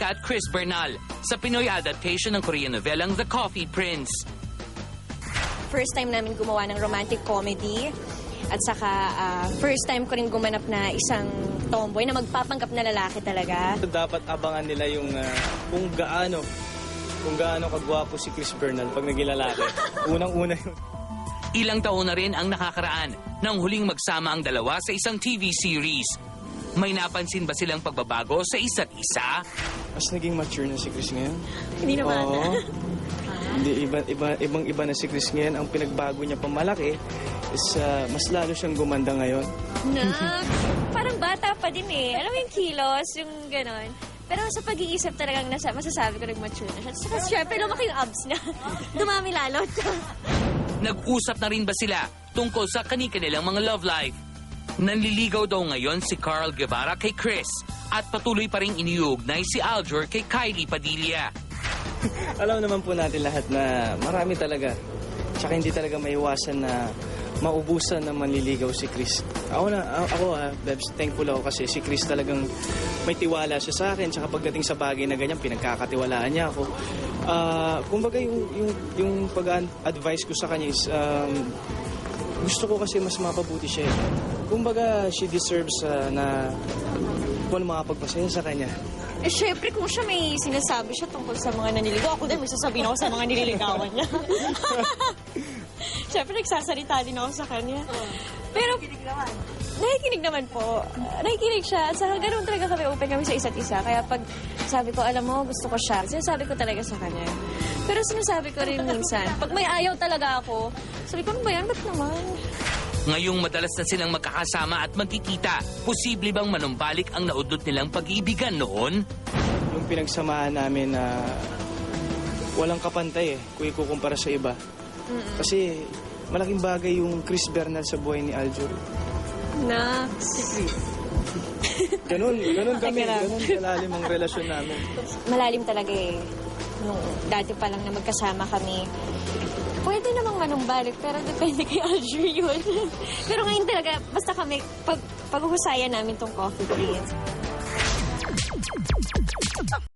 sikat Chris Bernal sa Pinoy adaptation ng Korean novelang The Coffee Prince. First time namin gumawa ng romantic comedy. At saka, first time ko rin gumanap na isang tomboy na magpapanggap na lalaki talaga. Dapat abangan nila yung kung gaano kagwapo si Chris Bernal pag naging lalaki. Unang-una yun. Ilang taon na rin ang nakakaraan nang huling magsama ang dalawa sa isang TV series. May napansin ba silang pagbabago sa isa't isa? Mas naging mature na si Chris ngayon. Hindi naman. Oo. Hindi, ibang-iba na si Chris ngayon. Ang pinagbago niya pa malaki is mas lalo siyang gumanda ngayon. Parang bata pa din eh. Alam mo yung kilos, yung ganon. Pero sa pag-iisip talagang masasabi ko nag-mature na siya. Saka syempre lumaki yung abs na. Dumami lalo. Nag-usap na rin ba sila tungkol sa kanilang mga love life? Nanliligaw daw ngayon si Carl Guevara kay Chris at patuloy pa rin iniuugnay si Aljur kay Kylie Padilla. Alam naman po natin lahat na marami talaga. Tsaka hindi talaga maiwasan na maubusan na manliligaw si Chris. Ako Bebs, thankful ako kasi si Chris talagang may tiwala siya sa akin. Tsaka pagdating sa bagay na ganyan, pinagkakatiwalaan niya ako. Kumbaga yung pag-advise ko sa kanya is gusto ko kasi mas mapabuti siya. Kumbaga she deserves na kung ano makapagpasaya sa kanya. Eh, syempre, kung siya may sinasabi siya tungkol sa mga naniligaw, ako din may sasabihin ako sa mga nililigawan niya. Syempre, nagsasalita din ako sa kanya. Pero, nakikinig naman po. Nakikinig siya. At saka ganoon talaga kami, open kami sa isa't isa. Kaya pag sabi ko, alam mo, gusto ko siya, sinasabi ko talaga sa kanya. Pero sinasabi ko rin minsan, pag may ayaw talaga ako, sabi ko, ano ba yan? Ba't naman? Ngayong madalas na silang magkakasama at magkikita, posible bang manumbalik ang naudot nilang pag-iibigan noon? Yung pinagsamahan namin na walang kapantay kung ikukumpara sa iba. Kasi malaking bagay yung Chris Bernal sa buhay ni Aljur. Ganun kami, ganun kalalim ang relasyon namin. Malalim talaga eh. Nung dati pa lang na magkasama kami, pwede namang manumbalik, pero depende kay Aljur yun. Pero ngayon talaga, basta kami, pag-uhusayan namin tong Coffee Prince.